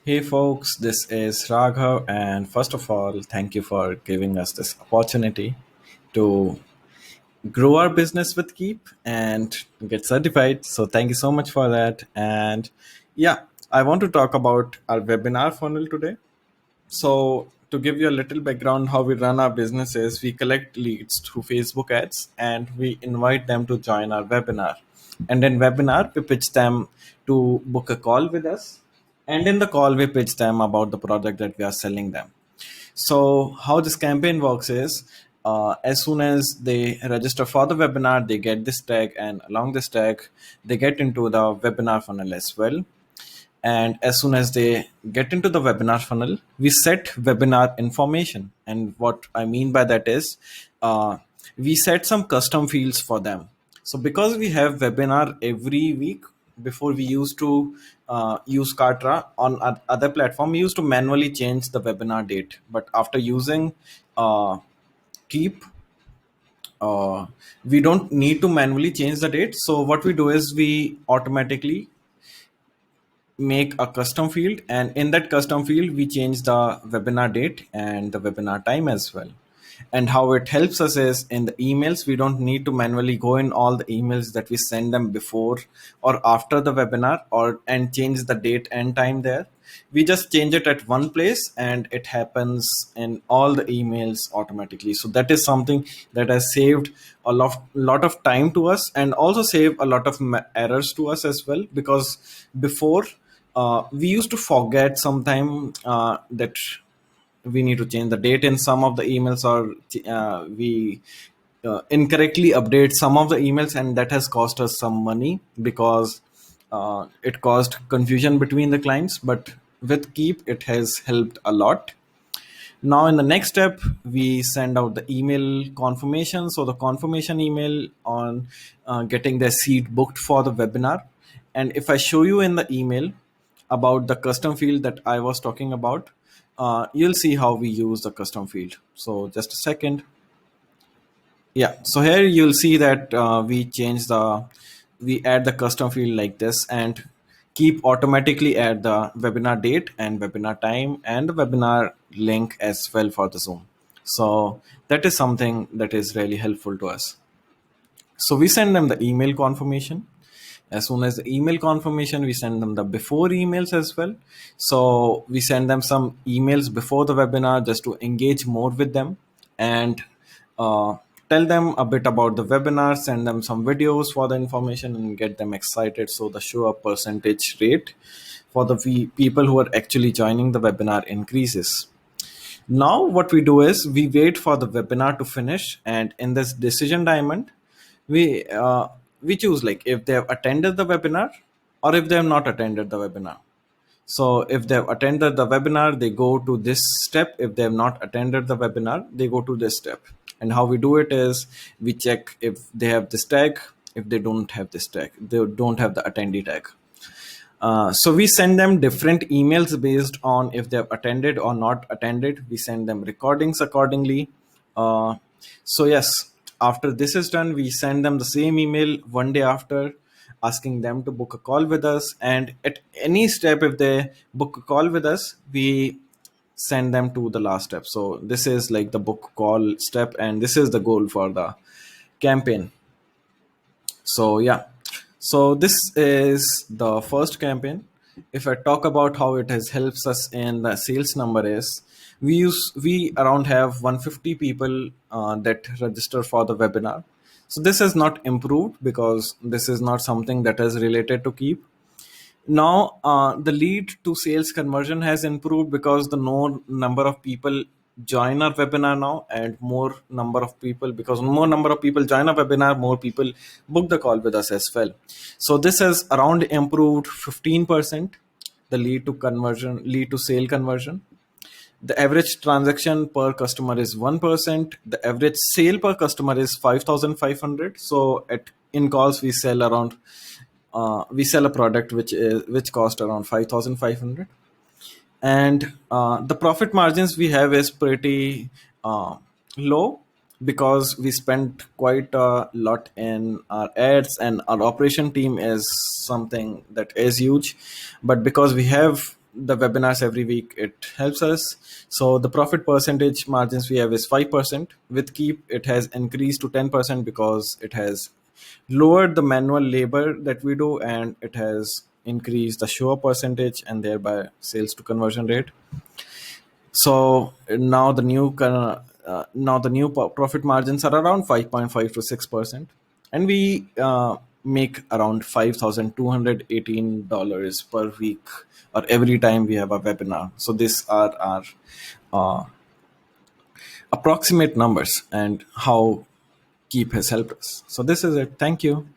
Hey folks, this is Raghav, and first of all, thank you for giving us this opportunity to grow our business with Keap and get certified. So, thank you so much for that. And yeah, I want to talk about our webinar funnel today. So, to give you a little background, how we run our business is we collect leads through Facebook ads and we invite them to join our webinar. And in webinar, we pitch them to book a call with us. And in the call, we pitch them about the product that we are selling them. So, how this campaign works is as soon as they register for the webinar, they get this tag, and along this tag, they get into the webinar funnel as well. And as soon as they get into the webinar funnel, we set webinar information. And what I mean by that is we set some custom fields for them. So because we have webinar every week, before we used to use Kartra on other platform, we used to manually change the webinar date. But after using Keap, we don't need to manually change the date. So what we do is we automatically make a custom field, and in that custom field we change the webinar date and the webinar time as well. And how it helps us is in the emails, we don't need to manually go in all the emails that we send them before or after the webinar or and change the date and time there. We just change it at one place and it happens in all the emails automatically. So that is something that has saved a lot of time to us, and also save a lot of errors to us as well. Because before we used to forget sometime that we need to change the date in some of the emails, or we incorrectly update some of the emails, and that has cost us some money because it caused confusion between the clients. But with Keap, it has helped a lot. Now in the next step, we send out the email confirmation. So the confirmation email on getting their seat booked for the webinar. And if I show you in the email about the custom field that I was talking about, you'll see how we use the custom field. So just a second. Yeah, so here you'll see that we add the custom field like this, and Keap automatically add the webinar date and webinar time and the webinar link as well for the Zoom. So that is something that is really helpful to us. So we send them the email confirmation. As soon as the email confirmation, we send them the before emails as well. So we send them some emails before the webinar just to engage more with them, and uh, tell them a bit about the webinar, send them some videos for the information and get them excited. So the show up percentage rate for the people who are actually joining the webinar increases. Now what we do is we wait for the webinar to finish, and in this decision diamond, we uh, we choose like if they have attended the webinar or if they have not attended the webinar. So if they have attended the webinar, they go to this step. If they have not attended the webinar, they go to this step. And how we do it is we check if they have this tag. If they don't have this tag, they don't have the attendee tag. So we send them different emails based on if they have attended or not attended. We send them recordings accordingly. So yes, after this is done, we send them the same email one day after, asking them to book a call with us. And at any step, if they book a call with us, we send them to the last step. So this is like the book call step, and this is the goal for the campaign. So yeah, so this is the first campaign. If I talk about how it has helps us in the sales number is we around have 150 people that register for the webinar. So this has not improved because this is not something that is related to Keap. Now the lead to sales conversion has improved because the no number of people join our webinar now, and more number of people, because more number of people join our webinar, more people book the call with us as well. So this has around improved 15% the lead to sale conversion. The average transaction per customer is 1%. The average sale per customer is 5,500. So at in calls we sell a product which cost around 5,500. And the profit margins we have is pretty low because we spent quite a lot in our ads, and our operation team is something that is huge. But because we have the webinars every week, it helps us. So the profit percentage margins we have is 5%. With Keep, it has increased to 10% because it has lowered the manual labor that we do, and it has increased the show up percentage and thereby sales to conversion rate. So now the new profit margins are around 5.5 to 6%, and we make around $5,218 per week or every time we have a webinar. So these are our uh, approximate numbers and how Keep has helped us. So this is it. Thank you.